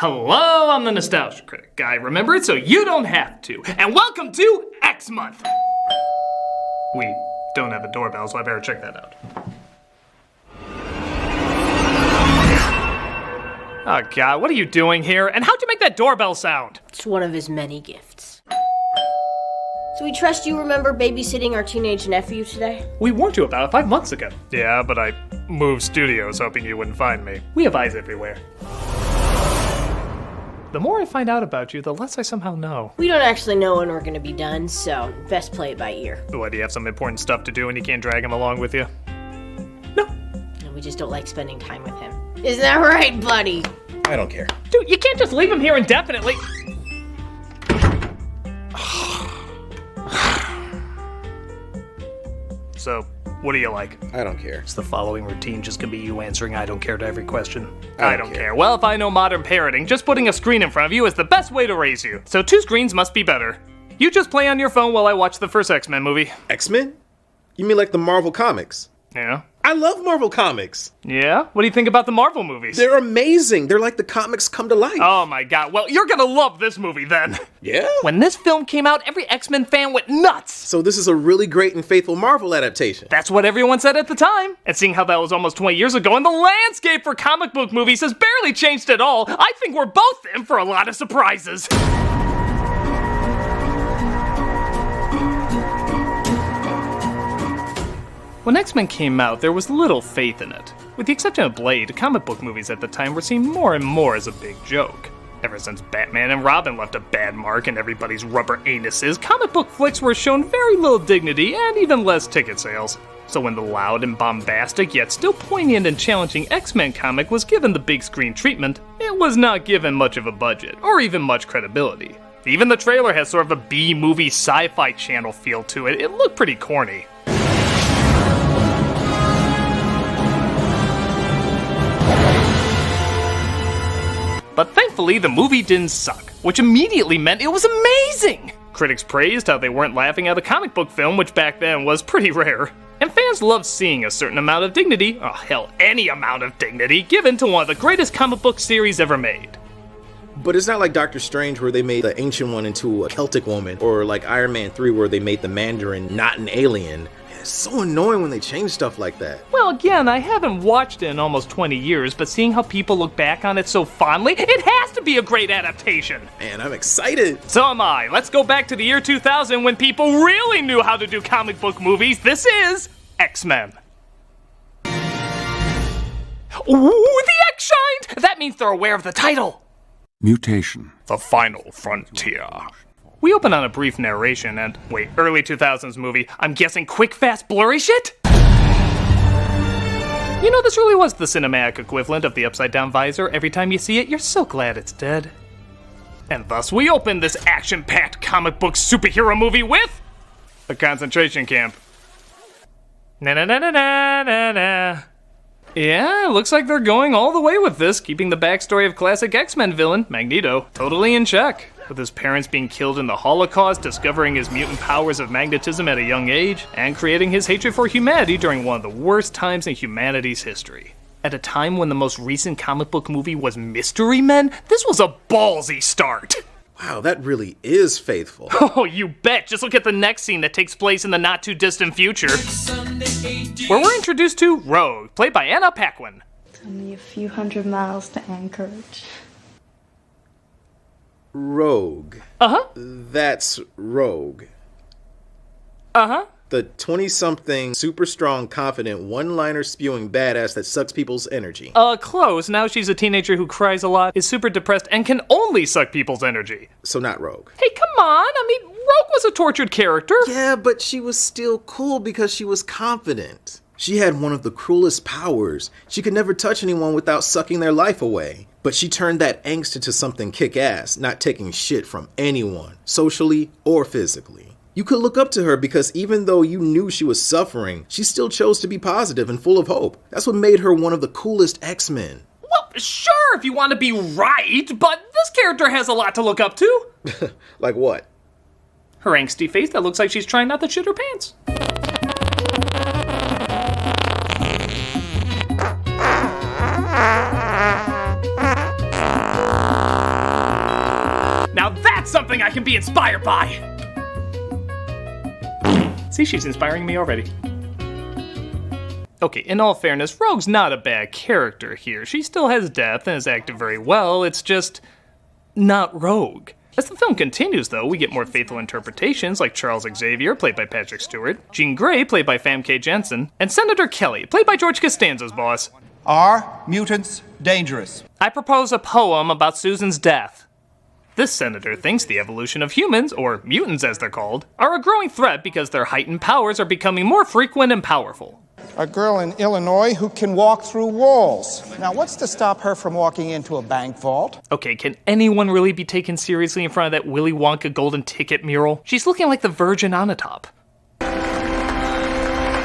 Hello, I'm the Nostalgia Critic. I remember it so you don't have to. And welcome to X Month! We don't have a doorbell, so I better check that out. Oh god, what are you doing here? And how'd you make that doorbell sound? It's one of his many gifts. So we trust you remember babysitting our teenage nephew today? We warned you about it 5 months ago. Yeah, but I moved studios hoping you wouldn't find me. We have eyes everywhere. The more I find out about you, the less I somehow know. We don't actually know when we're gonna be done, so best play it by ear. What, do you have some important stuff to do and you can't drag him along with you? No. And we just don't like spending time with him. Isn't that right, buddy? I don't care. Dude, you can't just leave him here indefinitely. So, what do you like? I don't care. Is the following routine just gonna be you answering I don't care to every question? I don't care. Well, if I know modern parenting, just putting a screen in front of you is the best way to raise you. So 2 screens must be better. You just play on your phone while I watch the first X-Men movie. X-Men? You mean like the Marvel comics? Yeah. I love Marvel comics. Yeah? What do you think about the Marvel movies? They're amazing. They're like the comics come to life. Oh my god. Well, you're gonna love this movie then. Yeah? When this film came out, every X-Men fan went nuts. So this is a really great and faithful Marvel adaptation. That's what everyone said at the time. And seeing how that was almost 20 years ago, and the landscape for comic book movies has barely changed at all, I think we're both in for a lot of surprises. When X-Men came out, there was little faith in it. With the exception of Blade, comic book movies at the time were seen more and more as a big joke. Ever since Batman and Robin left a bad mark in everybody's rubber anuses, comic book flicks were shown very little dignity and even less ticket sales. So when the loud and bombastic yet still poignant and challenging X-Men comic was given the big screen treatment, it was not given much of a budget, or even much credibility. Even the trailer has sort of a B-movie sci-fi channel feel to it. It looked pretty corny. But thankfully, the movie didn't suck, which immediately meant it was amazing! Critics praised how they weren't laughing at a comic book film, which back then was pretty rare. And fans loved seeing a certain amount of dignity, oh hell, any amount of dignity, given to one of the greatest comic book series ever made. But it's not like Doctor Strange where they made the Ancient One into a Celtic woman, or like Iron Man 3 where they made the Mandarin not an alien. It's so annoying when they change stuff like that. Well, again, I haven't watched it in almost 20 years, but seeing how people look back on it so fondly, it has to be a great adaptation. Man, I'm excited. So am I. Let's go back to the year 2000 when people really knew how to do comic book movies. This is X-Men. Ooh, the X shined! That means they're aware of the title. Mutation. The Final Frontier. We open on a brief narration and, wait, early 2000s movie, I'm guessing quick, fast, blurry shit? You know, this really was the cinematic equivalent of the upside-down visor. Every time you see it, you're so glad it's dead. And thus we open this action-packed comic book superhero movie with a concentration camp. Na-na-na-na-na-na-na. Yeah, it looks like they're going all the way with this, keeping the backstory of classic X-Men villain, Magneto, totally in check. With his parents being killed in the Holocaust, discovering his mutant powers of magnetism at a young age, and creating his hatred for humanity during one of the worst times in humanity's history. At a time when the most recent comic book movie was Mystery Men, this was a ballsy start. Wow, that really is faithful. Oh, you bet. Just look at the next scene that takes place in the not-too-distant future, where we're introduced to Rogue, played by Anna Paquin. Only a few hundred miles to Anchorage. Rogue. Uh-huh. That's Rogue. Uh-huh. The 20-something, super strong, confident, one-liner spewing badass that sucks people's energy. Close. Now she's a teenager who cries a lot, is super depressed, and can only suck people's energy. So not Rogue. Hey, come on. I mean, Rogue was a tortured character. Yeah, but she was still cool because she was confident. She had one of the cruelest powers. She could never touch anyone without sucking their life away. But she turned that angst into something kick-ass, not taking shit from anyone, socially or physically. You could look up to her because even though you knew she was suffering, she still chose to be positive and full of hope. That's what made her one of the coolest X-Men. Well, sure, if you want to be right, but this character has a lot to look up to. Like what? Her angsty face that looks like she's trying not to shit her pants. That's something I can be inspired by! See, she's inspiring me already. Okay, in all fairness, Rogue's not a bad character here. She still has depth and has acted very well, it's just not Rogue. As the film continues, though, we get more faithful interpretations like Charles Xavier, played by Patrick Stewart, Jean Grey, played by Famke Janssen, and Senator Kelly, played by George Costanza's boss. Are mutants dangerous? I propose a poem about Susan's death. This senator thinks the evolution of humans, or mutants as they're called, are a growing threat because their heightened powers are becoming more frequent and powerful. A girl in Illinois who can walk through walls. Now, what's to stop her from walking into a bank vault? Okay, can anyone really be taken seriously in front of that Willy Wonka golden ticket mural? She's looking like the Virgin on the top.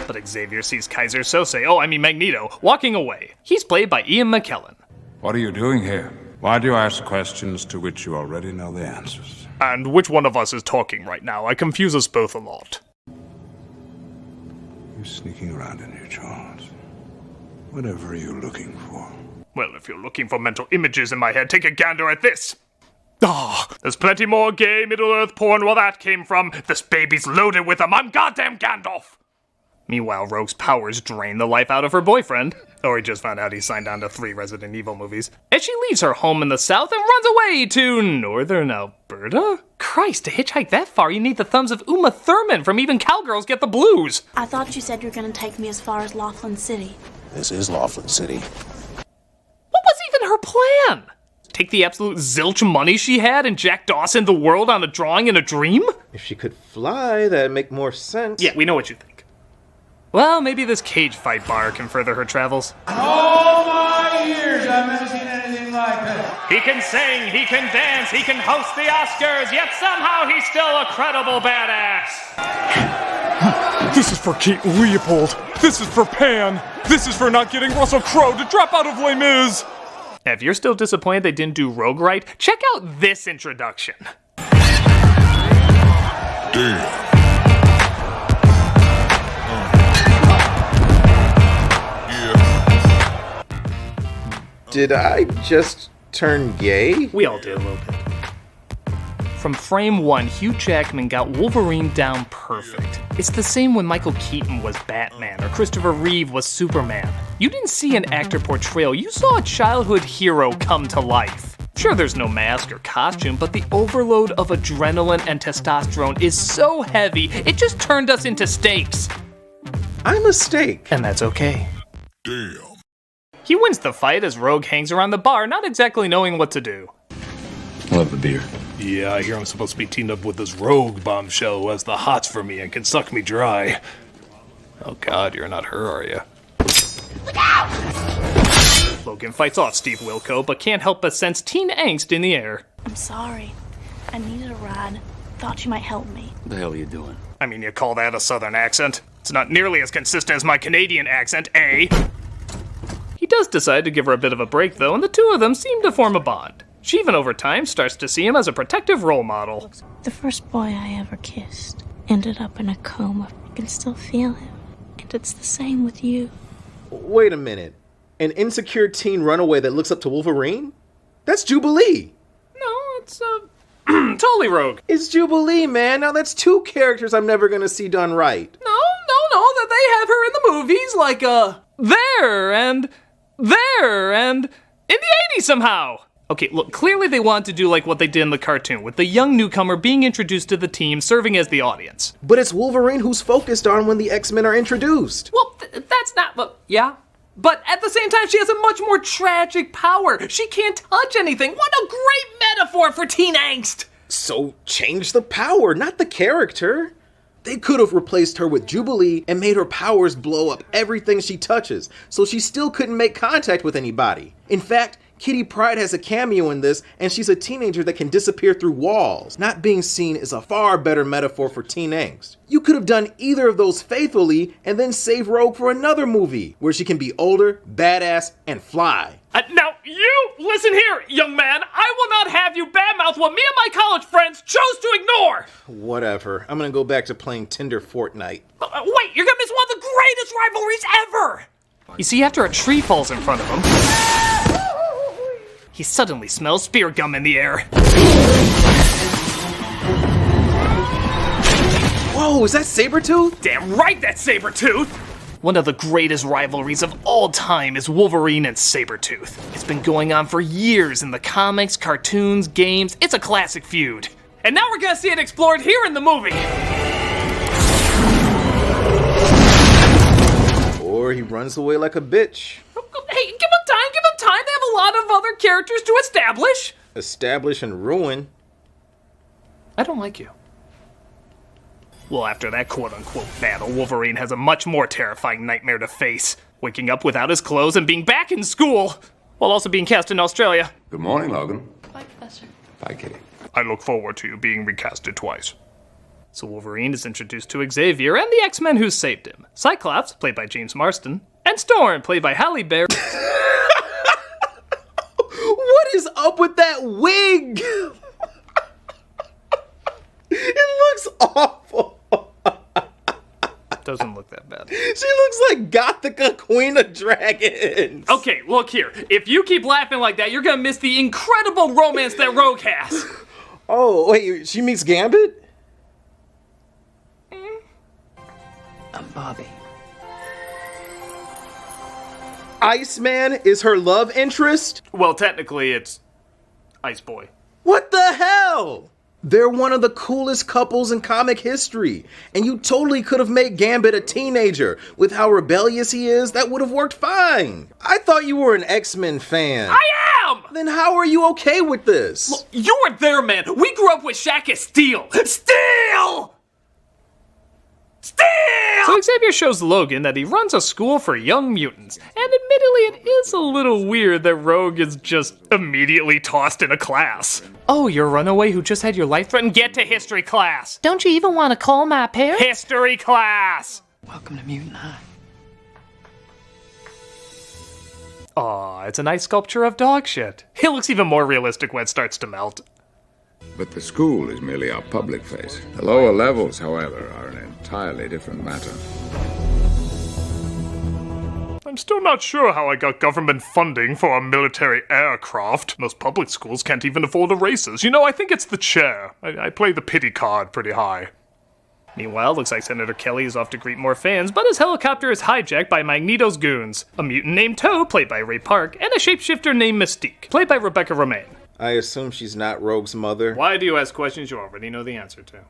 But Xavier sees Kaiser Sose, Magneto, walking away. He's played by Ian McKellen. What are you doing here? Why do you ask questions to which you already know the answers? And which one of us is talking right now? I confuse us both a lot. You're sneaking around in here, Charles. Whatever are you looking for? Well, if you're looking for mental images in my head, take a gander at this. There's plenty more gay Middle-earth porn where that came from. This baby's loaded with them. I'm goddamn Gandalf! Meanwhile, Rogue's powers drain the life out of her boyfriend. Or he just found out he signed on to 3 Resident Evil movies. And she leaves her home in the south and runs away to northern Alberta? Christ, to hitchhike that far, you need the thumbs of Uma Thurman from Even Cowgirls Get the Blues. I thought you said you were going to take me as far as Laughlin City. This is Laughlin City. What was even her plan? Take the absolute zilch money she had and Jack Dawson the world on a drawing in a dream? If she could fly, that'd make more sense. Yeah, we know what you think. Well, maybe this cage fight bar can further her travels. All my years, I've never seen anything like that. He can sing, he can dance, he can host the Oscars, yet somehow he's still a credible badass. This is for Kate Leopold. This is for Pan. This is for not getting Russell Crowe to drop out of Les Mis. If you're still disappointed they didn't do Rogue right, check out this introduction. Damn. Did I just turn gay? We all did a little bit. From frame 1, Hugh Jackman got Wolverine down perfect. It's the same when Michael Keaton was Batman or Christopher Reeve was Superman. You didn't see an actor portrayal, you saw a childhood hero come to life. Sure, there's no mask or costume, but the overload of adrenaline and testosterone is so heavy, it just turned us into steaks. I'm a steak. And that's okay. Damn. He wins the fight as Rogue hangs around the bar, not exactly knowing what to do. I'll have a beer. Yeah, I hear I'm supposed to be teamed up with this rogue bombshell who has the hots for me and can suck me dry. Oh god, you're not her, are you? Look out! Logan fights off Steve Wilco, but can't help but sense teen angst in the air. I'm sorry. I needed a ride. Thought you might help me. What the hell are you doing? I mean, you call that a southern accent? It's not nearly as consistent as my Canadian accent, eh? He does decide to give her a bit of a break, though, and the two of them seem to form a bond. She even over time starts to see him as a protective role model. The first boy I ever kissed ended up in a coma. I can still feel him. And it's the same with you. Wait a minute. An insecure teen runaway that looks up to Wolverine? That's Jubilee. No, it's, totally Rogue. It's Jubilee, man. Now that's 2 characters I'm never gonna see done right. No, that they have her in the movies, like, there, and in the 80s somehow. Okay, look, clearly they want to do like what they did in the cartoon, with the young newcomer being introduced to the team, serving as the audience. But it's Wolverine who's focused on when the X-Men are introduced. Well, that's not, but yeah. But at the same time, she has a much more tragic power. She can't touch anything. What a great metaphor for teen angst. So change the power, not the character. They could have replaced her with Jubilee and made her powers blow up everything she touches, so she still couldn't make contact with anybody. In fact, Kitty Pryde has a cameo in this, and she's a teenager that can disappear through walls. Not being seen is a far better metaphor for teen angst. You could have done either of those faithfully and then save Rogue for another movie, where she can be older, badass, and fly. Now, you listen here, young man. I will not have you badmouth what me and my college friends chose to ignore. Whatever. I'm gonna go back to playing Tinder Fortnite. Wait, you're gonna miss one of the greatest rivalries ever! You see, after a tree falls in front of him, he suddenly smells spear gum in the air. Whoa, is that Sabretooth? Damn right, that's Sabretooth! One of the greatest rivalries of all time is Wolverine and Sabretooth. It's been going on for years in the comics, cartoons, games. It's a classic feud. And now we're gonna see it explored here in the movie! Or he runs away like a bitch. Hey, give them time, give them time. They have a lot of other characters to establish. Establish and ruin. I don't like you. Well, after that quote-unquote battle, Wolverine has a much more terrifying nightmare to face. Waking up without his clothes and being back in school, while also being cast in Australia. Good morning, Logan. Bye, Professor. Bye, Kitty. I look forward to you being recasted twice. So Wolverine is introduced to Xavier and the X-Men who saved him. Cyclops, played by James Marsden, and Storm, played by Halle Berry. What is up with that wig? It looks awful. Doesn't look that bad. She looks like Gothica Queen of Dragons. Okay, look here. If you keep laughing like that, you're gonna miss the incredible romance that Rogue has. Oh, wait, she meets Gambit? I'm Bobby. Iceman is her love interest? Well, technically, it's Ice Boy. What the hell? They're one of the coolest couples in comic history. And you totally could have made Gambit a teenager. With how rebellious he is, that would have worked fine. I thought you were an X-Men fan. I am! Then how are you okay with this? Look, you weren't there, man. We grew up with Shaq as Steel. Steel! So Xavier shows Logan that he runs a school for young mutants, and admittedly it is a little weird that Rogue is just immediately tossed in a class. Oh, you're a runaway who just had your life threatened? Get to history class! Don't you even want to call my parents? History class! Welcome to Mutant High. Aw, it's a nice sculpture of dog shit. It looks even more realistic when it starts to melt. But the school is merely our public face. The lower levels, however, are an entirely different matter. I'm still not sure how I got government funding for a military aircraft. Most public schools can't even afford erasers. You know, I think it's the chair. I play the pity card pretty high. Meanwhile, it looks like Senator Kelly is off to greet more fans, but his helicopter is hijacked by Magneto's goons. A mutant named Toe, played by Ray Park, and a shapeshifter named Mystique, played by Rebecca Romaine. I assume she's not Rogue's mother. Why do you ask questions you already know the answer to?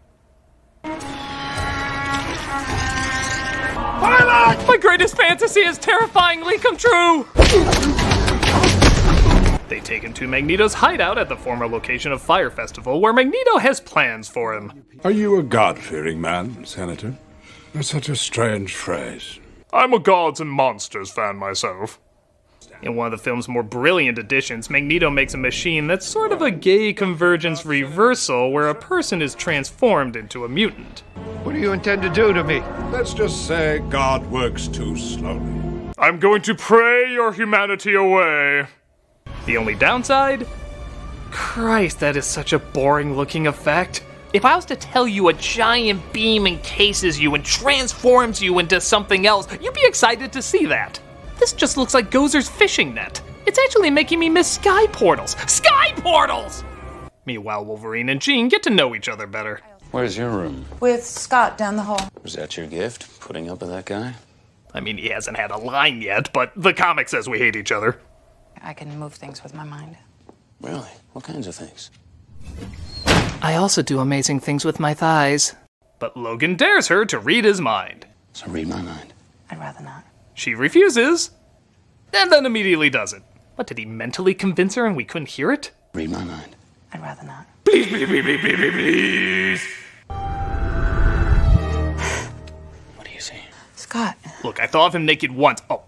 Pilot! My greatest fantasy has terrifyingly come true! They take him to Magneto's hideout at the former location of Fire Festival, where Magneto has plans for him. Are you a God-fearing man, Senator? That's such a strange phrase. I'm a Gods and Monsters fan myself. In one of the film's more brilliant additions, Magneto makes a machine that's sort of a gay convergence reversal where a person is transformed into a mutant. What do you intend to do to me? Let's just say God works too slowly. I'm going to pray your humanity away. The only downside? Christ, that is such a boring looking effect. If I was to tell you a giant beam encases you and transforms you into something else, you'd be excited to see that. This just looks like Gozer's fishing net. It's actually making me miss sky portals. Sky portals! Meanwhile, Wolverine and Jean get to know each other better. Where's your room? With Scott down the hall. Was that your gift, putting up with that guy? I mean, he hasn't had a line yet, but the comic says we hate each other. I can move things with my mind. Really? What kinds of things? I also do amazing things with my thighs. But Logan dares her to read his mind. So read my mind. I'd rather not. She refuses, and then immediately does it. What, did he mentally convince her and we couldn't hear it? Read my mind. I'd rather not. Please, please, please, please, please, please. What do you see? Scott. Look, I thought of him naked once. Oh.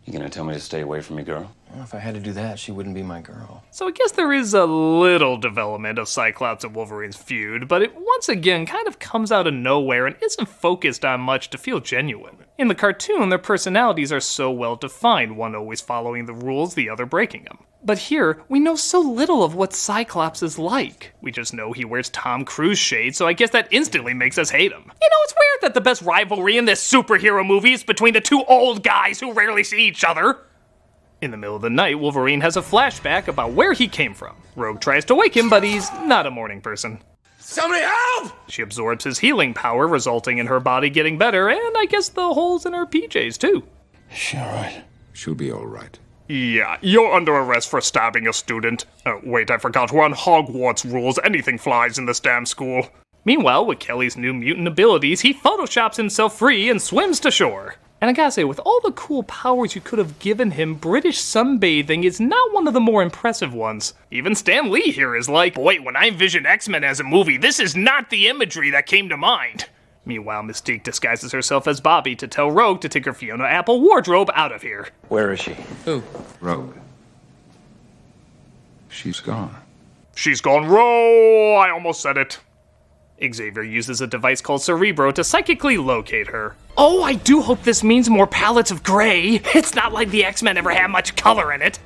You gonna tell me to stay away from me, girl? Well, if I had to do that, she wouldn't be my girl. So I guess there is a little development of Cyclops and Wolverine's feud, but it once again kind of comes out of nowhere and isn't focused on much to feel genuine. In the cartoon, their personalities are so well defined, one always following the rules, the other breaking them. But here, we know so little of what Cyclops is like. We just know he wears Tom Cruise shades, so I guess that instantly makes us hate him. You know, it's weird that the best rivalry in this superhero movie is between the two old guys who rarely see each other. In the middle of the night, Wolverine has a flashback about where he came from. Rogue tries to wake him, but he's not a morning person. Somebody help! She absorbs his healing power, resulting in her body getting better, and I guess the holes in her PJs too. She alright? She'll be alright. Yeah, you're under arrest for stabbing a student. Oh, wait, I forgot. We're on Hogwarts rules. Anything flies in this damn school. Meanwhile, with Kelly's new mutant abilities, he photoshops himself free and swims to shore. And I gotta say, with all the cool powers you could have given him, British sunbathing is not one of the more impressive ones. Even Stan Lee here is like, boy, when I envisioned X-Men as a movie, this is not the imagery that came to mind. Meanwhile, Mystique disguises herself as Bobby to tell Rogue to take her Fiona Apple wardrobe out of here. Where is she? Who? Rogue. She's gone. She's gone I almost said it. Xavier uses a device called Cerebro to psychically locate her. Oh, I do hope this means more palettes of gray. It's not like the X-Men ever had much color in it.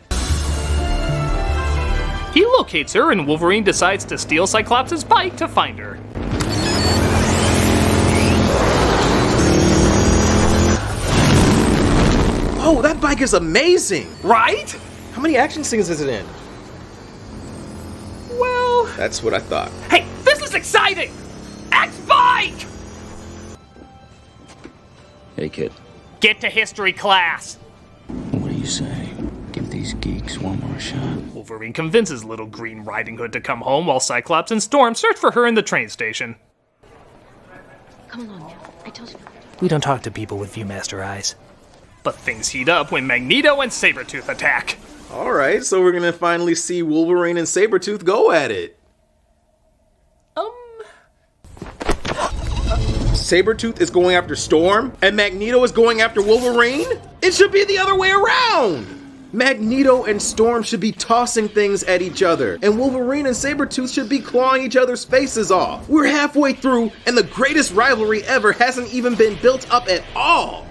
He locates her, and Wolverine decides to steal Cyclops' bike to find her. Oh, that bike is amazing! Right? How many action scenes is it in? Well... That's what I thought. Hey, this is exciting! X-Bike! Hey, kid. Get to history class. What do you say? Give these geeks one more shot. Wolverine convinces Little Green Riding Hood to come home while Cyclops and Storm search for her in the train station. Come along now. I told you. We don't talk to people with Viewmaster eyes. But things heat up when Magneto and Sabretooth attack. Alright, so we're gonna finally see Wolverine and Sabretooth go at it. Sabretooth is going after Storm, and Magneto is going after Wolverine? It should be the other way around! Magneto and Storm should be tossing things at each other, and Wolverine and Sabretooth should be clawing each other's faces off. We're halfway through, and the greatest rivalry ever hasn't even been built up at all.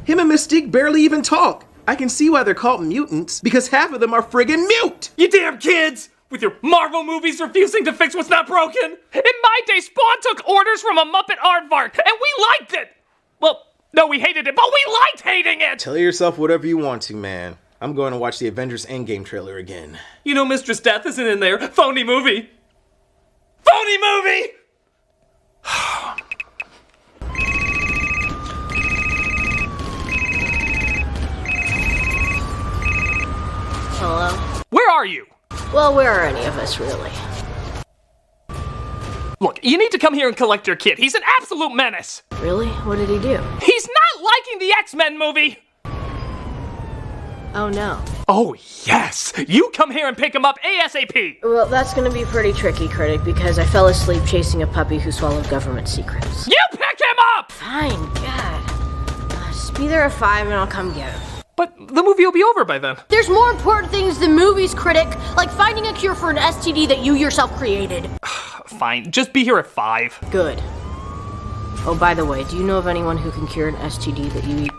Him and Mystique barely even talk. I can see why they're called mutants, because half of them are friggin' mute! You damn kids! With your Marvel movies refusing to fix what's not broken! In my day, Spawn took orders from a Muppet aardvark, and we liked it! Well, no, we hated it, but we liked hating it! Tell yourself whatever you want to, man. I'm going to watch the Avengers Endgame trailer again. You know Mistress Death isn't in there. Phony movie! Phony movie! Hello? Where are you? Well, where are any of us, really? Look, you need to come here and collect your kid. He's an absolute menace. Really? What did he do? He's not liking the X-Men movie. Oh, no. Oh, yes. You come here and pick him up ASAP. Well, that's gonna be pretty tricky, Critic, because I fell asleep chasing a puppy who swallowed government secrets. You pick him up! Fine, God. Just be there at 5 and I'll come get him. But the movie will be over by then. There's more important things than movies, Critic, like finding a cure for an STD that you yourself created. Fine, just be here at 5. Good. Oh, by the way, do you know of anyone who can cure an STD that you eat?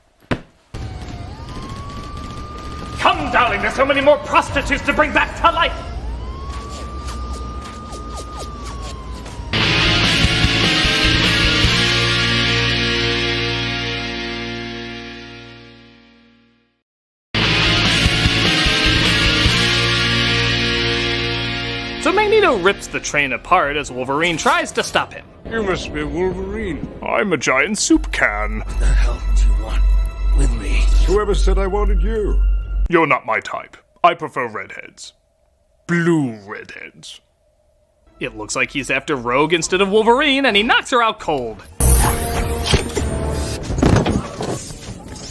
Come, darling, there's so many more prostitutes to bring back to life! So Magneto rips the train apart as Wolverine tries to stop him. You must be Wolverine. I'm a giant soup can. What the hell do you want with me? Whoever said I wanted you? You're not my type. I prefer redheads. Blue redheads. It looks like he's after Rogue instead of Wolverine, and he knocks her out cold.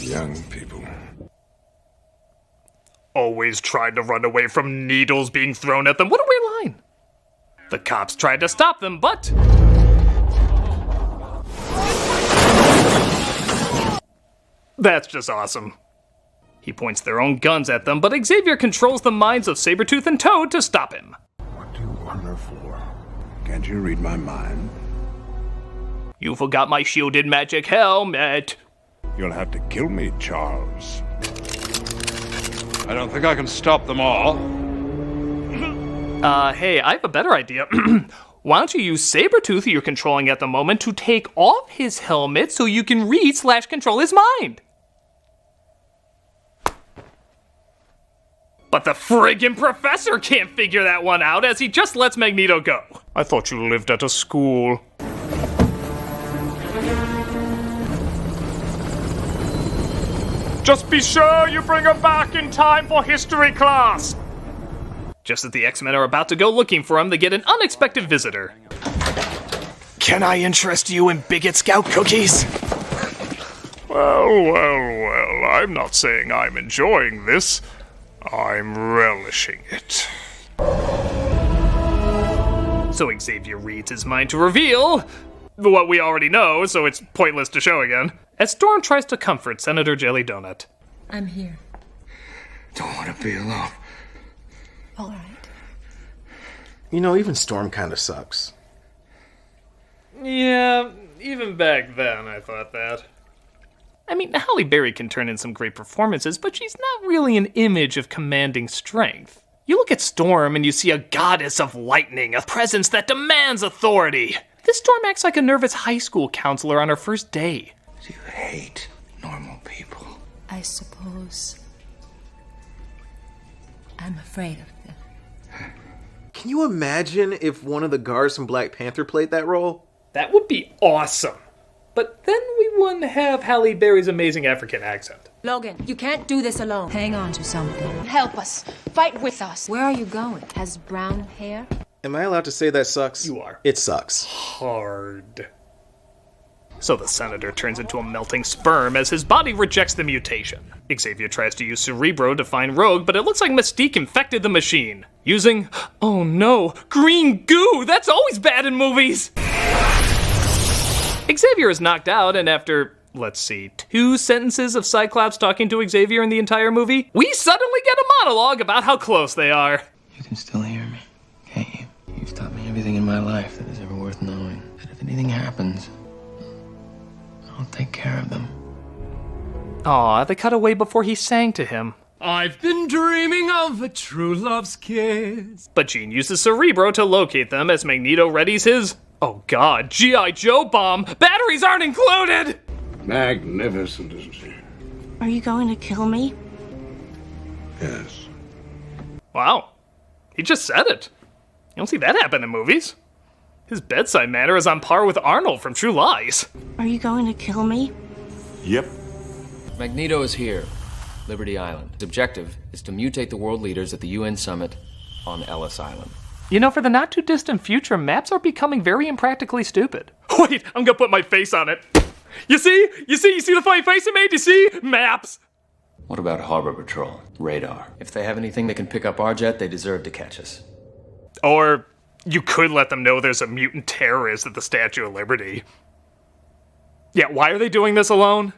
Young people. Always tried to run away from needles being thrown at them. What a weird line. The cops tried to stop them, but... That's just awesome. He points their own guns at them, but Xavier controls the minds of Sabretooth and Toad to stop him. What do you want her for? Can't you read my mind? You forgot my shielded magic helmet. You'll have to kill me, Charles. I don't think I can stop them all. Hey, I have a better idea. Why don't you use Sabretooth, who you're controlling at the moment, to take off his helmet so you can read/control his mind? But the friggin' professor can't figure that one out as he just lets Magneto go. I thought you lived at a school. Just be sure you bring her back in time for history class! Just as the X-Men are about to go looking for him, they get an unexpected visitor. Can I interest you in Bigot Scout cookies? Well, I'm not saying I'm enjoying this. I'm relishing it. So Xavier reads his mind to reveal what we already know, so it's pointless to show again, as Storm tries to comfort Senator Jelly Donut. I'm here. Don't want to be alone. All right. You know, even Storm kind of sucks. Yeah, even back then I thought that. I mean, Halle Berry can turn in some great performances, but she's not really an image of commanding strength. You look at Storm and you see a goddess of lightning, a presence that demands authority. This Storm acts like a nervous high school counselor on her first day. You hate normal people. I suppose I'm afraid of them. Can you imagine if one of the guards from Black Panther played that role? That would be awesome. But then we wouldn't have Halle Berry's amazing African accent. Logan, you can't do this alone. Hang on to something. Help us. Fight with us. Where are you going? Has brown hair? Am I allowed to say that sucks? You are. It sucks. Hard. So the Senator turns into a melting sperm as his body rejects the mutation. Xavier tries to use Cerebro to find Rogue, but it looks like Mystique infected the machine. Using, oh no, green goo! That's always bad in movies! Xavier is knocked out, and after, let's see, 2 sentences of Cyclops talking to Xavier in the entire movie, we suddenly get a monologue about how close they are. You can still hear me, can't you? You've taught me everything in my life that is ever worth knowing. That if anything happens, I'll take care of them. Aw, they cut away before he sang to him. I've been dreaming of a true love's kiss. But Jean uses Cerebro to locate them as Magneto readies his, oh god, G.I. Joe bomb! Batteries aren't included! Magnificent, isn't she? Are you going to kill me? Yes. Wow. He just said it. You don't see that happen in movies. His bedside manner is on par with Arnold from True Lies. Are you going to kill me? Yep. Magneto is here, Liberty Island. His objective is to mutate the world leaders at the UN summit on Ellis Island. You know, for the not-too-distant future, maps are becoming very impractically stupid. Wait, I'm gonna put my face on it. You see the funny face it made? You see? Maps. What about Harbor Patrol? Radar. If they have anything that can pick up our jet, they deserve to catch us. Or you could let them know there's a mutant terrorist at the Statue of Liberty. Yeah, why are they doing this alone?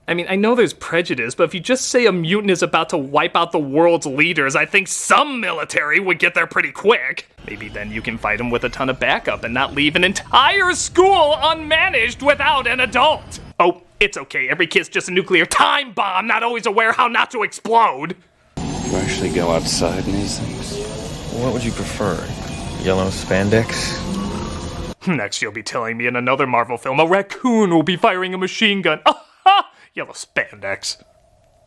I mean, I know there's prejudice, but if you just say a mutant is about to wipe out the world's leaders, I think some military would get there pretty quick. Maybe then you can fight him with a ton of backup and not leave an entire school unmanaged without an adult. Oh, it's okay. Every kid's just a nuclear time bomb, not always aware how not to explode. You actually go outside in these things? What would you prefer? Yellow spandex? Next you'll be telling me in another Marvel film a raccoon will be firing a machine gun. Yellow spandex.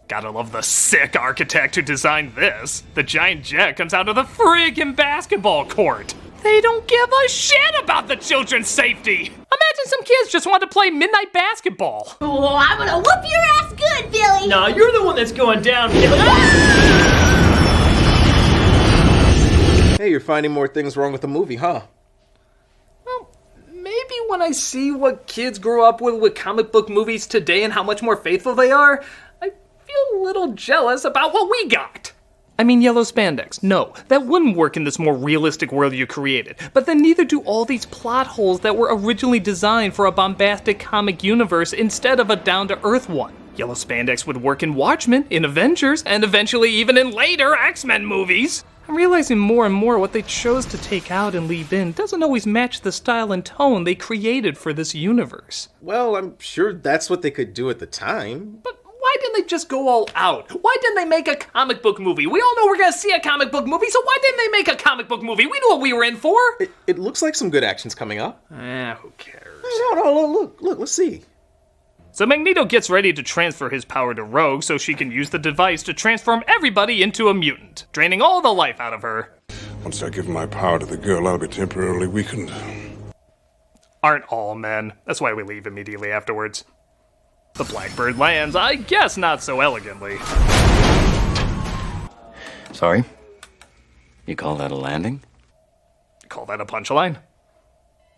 Gotta love the sick architect who designed this. The giant jet comes out of the friggin' basketball court. They don't give a shit about the children's safety. Imagine some kids just want to play midnight basketball. Oh, I'm gonna whoop your ass good, Billy! No, you're the one that's going down, Billy. Hey, you're finding more things wrong with the movie, huh? Maybe when I see what kids grow up with comic book movies today and how much more faithful they are, I feel a little jealous about what we got. I mean, yellow spandex. No, that wouldn't work in this more realistic world you created. But then neither do all these plot holes that were originally designed for a bombastic comic universe instead of a down-to-earth one. Yellow spandex would work in Watchmen, in Avengers, and eventually even in later X-Men movies. I'm realizing more and more what they chose to take out and leave in doesn't always match the style and tone they created for this universe. Well, I'm sure that's what they could do at the time. But why didn't they just go all out? Why didn't they make a comic book movie? We all know we're gonna see a comic book movie, so why didn't they make a comic book movie? We knew what we were in for. It looks like some good action's coming up. Who cares? No, look, let's see. So Magneto gets ready to transfer his power to Rogue so she can use the device to transform everybody into a mutant, draining all the life out of her. Once I give my power to the girl, I'll be temporarily weakened. Aren't all men. That's why we leave immediately afterwards. The Blackbird lands, I guess not so elegantly. Sorry? You call that a landing? Call that a punchline?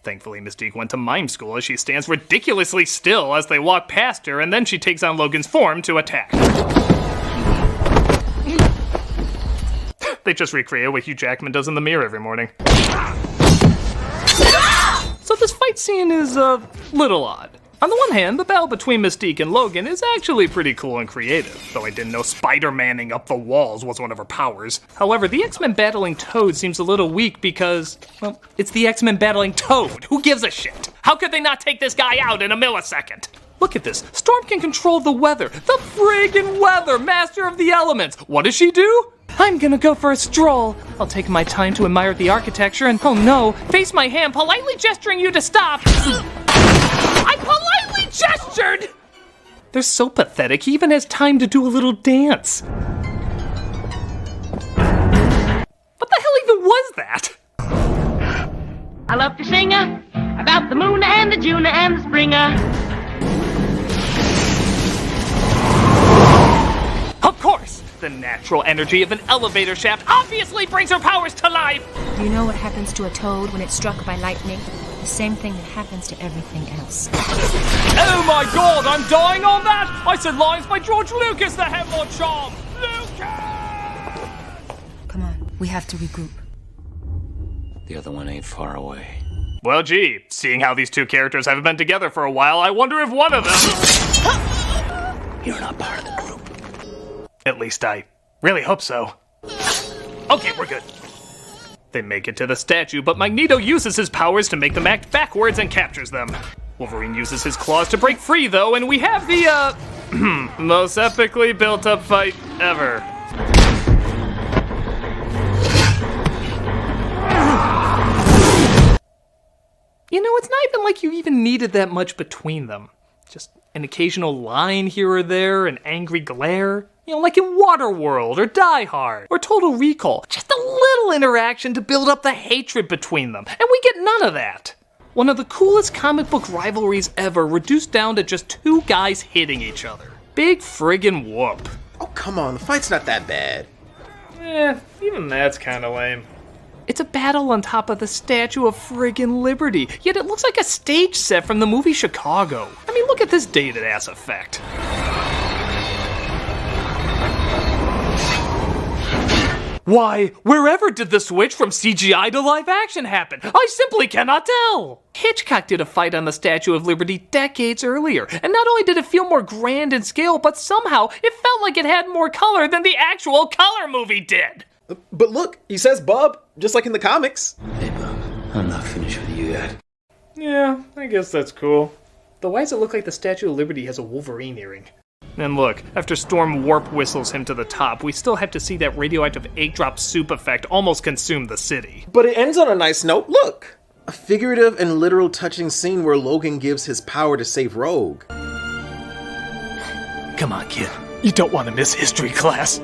Thankfully, Mystique went to mime school as she stands ridiculously still as they walk past her, and then she takes on Logan's form to attack. They just recreate what Hugh Jackman does in the mirror every morning. So this fight scene is a little odd. On the one hand, the battle between Mystique and Logan is actually pretty cool and creative, though I didn't know Spider-Manning up the walls was one of her powers. However, the X-Men battling Toad seems a little weak because, well, it's the X-Men battling Toad. Who gives a shit? How could they not take this guy out in a millisecond? Look at this. Storm can control the weather. The friggin' weather, master of the elements. What does she do? I'm gonna go for a stroll. I'll take my time to admire the architecture and, oh no, face my hand, politely gesturing you to stop. I politely gestured! They're so pathetic, he even has time to do a little dance. What the hell even was that? I love to sing about the moon and the June and the springer. Of course! The natural energy of an elevator shaft obviously brings her powers to life! Do you know what happens to a toad when it's struck by lightning? The same thing that happens to everything else. Oh my god, I'm dying on that! I said lines by George Lucas that have more charm! Lucas! Come on, we have to regroup. The other one ain't far away. Well, gee, seeing how these two characters haven't been together for a while, I wonder if one of them... You're not part of the group. At least I really hope so. Okay, we're good. They make it to the statue, but Magneto uses his powers to make them act backwards and captures them. Wolverine uses his claws to break free, though, and we have the, most epically built-up fight ever. You know, it's not even like you even needed that much between them. Just an occasional line here or there, an angry glare. You know, like in Waterworld, or Die Hard, or Total Recall. Just a little interaction to build up the hatred between them, and we get none of that. One of the coolest comic book rivalries ever, reduced down to just two guys hitting each other. Big friggin' whoop. Oh, come on, the fight's not that bad. Even that's kinda lame. It's a battle on top of the Statue of friggin' Liberty, yet it looks like a stage set from the movie Chicago. I mean, look at this dated ass effect. Why, wherever did the switch from CGI to live action happen? I simply cannot tell! Hitchcock did a fight on the Statue of Liberty decades earlier, and not only did it feel more grand in scale, but somehow it felt like it had more color than the actual color movie did! But look, he says bub, just like in the comics. Hey, bub, I'm not finished with you yet. Yeah, I guess that's cool. Though why does it look like the Statue of Liberty has a Wolverine earring? And look, after Storm warp whistles him to the top, we still have to see that radioactive egg drop soup effect almost consume the city. But it ends on a nice note. Look! A figurative and literal touching scene where Logan gives his power to save Rogue. Come on, kid. You don't want to miss history class.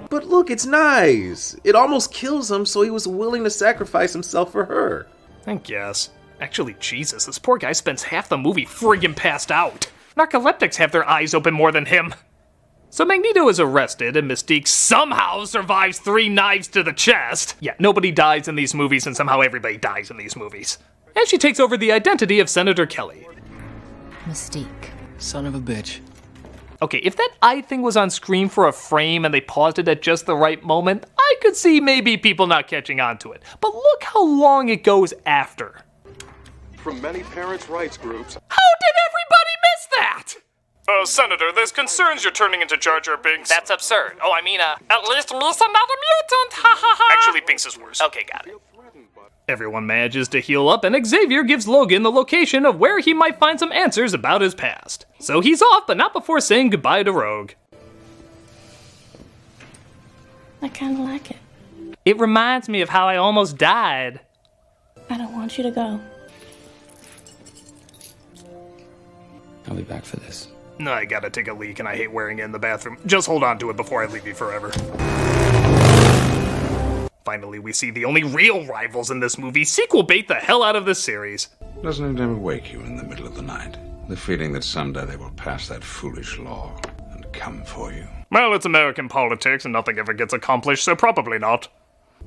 But look, it's nice. It almost kills him, so he was willing to sacrifice himself for her. I guess. Actually, Jesus, this poor guy spends half the movie friggin' passed out. Narcoleptics have their eyes open more than him. So Magneto is arrested, and Mystique somehow survives 3 knives to the chest. Yeah, nobody dies in these movies, and somehow everybody dies in these movies. And she takes over the identity of Senator Kelly. Mystique. Son of a bitch. Okay, if that eye thing was on screen for a frame and they paused it at just the right moment, I could see maybe people not catching on to it. But look how long it goes after. From many parents' rights groups. How did everybody miss that? Senator, there's concerns you're turning into Jar Jar Binks. That's absurd. Oh, I mean, at least me's not a mutant, ha ha ha! Actually, Binks is worse. Okay, got it. Everyone manages to heal up, and Xavier gives Logan the location of where he might find some answers about his past. So he's off, but not before saying goodbye to Rogue. I kinda like it. It reminds me of how I almost died. I don't want you to go. I'll be back for this. I gotta take a leak and I hate wearing it in the bathroom. Just hold on to it before I leave you forever. Finally, we see the only real rivals in this movie sequel bait the hell out of this series. Doesn't it ever wake you in the middle of the night? The feeling that someday they will pass that foolish law and come for you. Well, it's American politics and nothing ever gets accomplished, so probably not.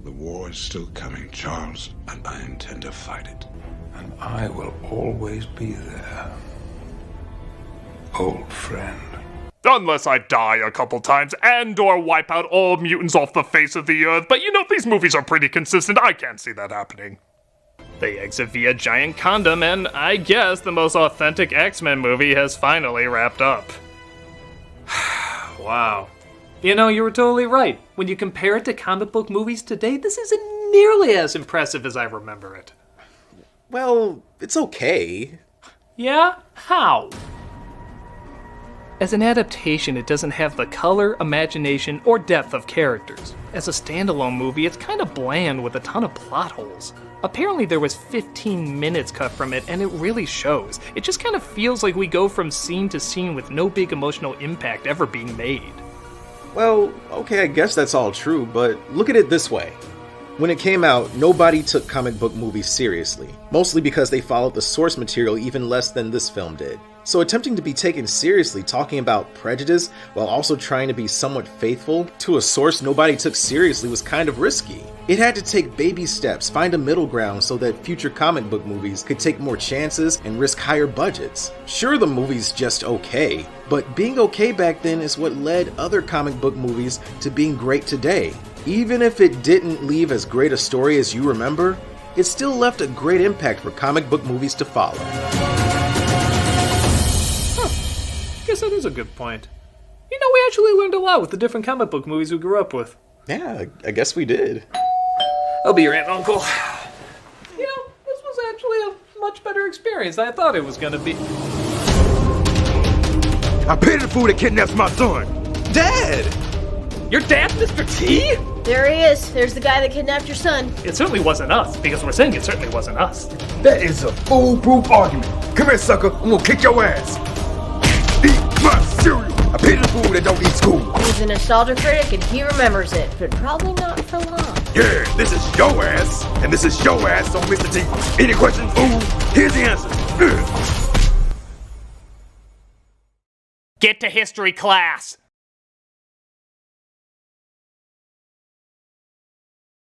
The war is still coming, Charles, and I intend to fight it. And I will always be there. Old friend. Unless I die a couple times and or wipe out all mutants off the face of the earth, but you know, these movies are pretty consistent. I can't see that happening. They exit via giant condom, and I guess the most authentic X-Men movie has finally wrapped up. Wow. You know, you were totally right. When you compare it to comic book movies today, this isn't nearly as impressive as I remember it. Well, it's okay. Yeah? How? As an adaptation, it doesn't have the color, imagination, or depth of characters. As a standalone movie, it's kind of bland with a ton of plot holes. Apparently there was 15 minutes cut from it, and it really shows. It just kind of feels like we go from scene to scene with no big emotional impact ever being made. Well, okay, I guess that's all true, but look at it this way. When it came out, nobody took comic book movies seriously, mostly because they followed the source material even less than this film did. So attempting to be taken seriously talking about prejudice while also trying to be somewhat faithful to a source nobody took seriously was kind of risky. It had to take baby steps, find a middle ground so that future comic book movies could take more chances and risk higher budgets. Sure, the movie's just okay, but being okay back then is what led other comic book movies to being great today. Even if it didn't leave as great a story as you remember, it still left a great impact for comic book movies to follow. Guess that is a good point. You know, we actually learned a lot with the different comic book movies we grew up with. Yeah, I guess we did. I'll be your aunt and uncle. You know, this was actually a much better experience than I thought it was gonna be. I paid the fool that kidnaps my son. Dad! Your dad, Mr. T? There he is. There's the guy that kidnapped your son. It certainly wasn't us, because we're saying it certainly wasn't us. That is a foolproof argument. Come here, sucker. I'm gonna kick your ass. Eat my cereal. I pity the fool that don't eat school. He's a nostalgia critic and he remembers it, but probably not for long. Yeah, this is your ass, and this is your ass on Mr. T. Any questions, fool? Here's the answer. Get to history class.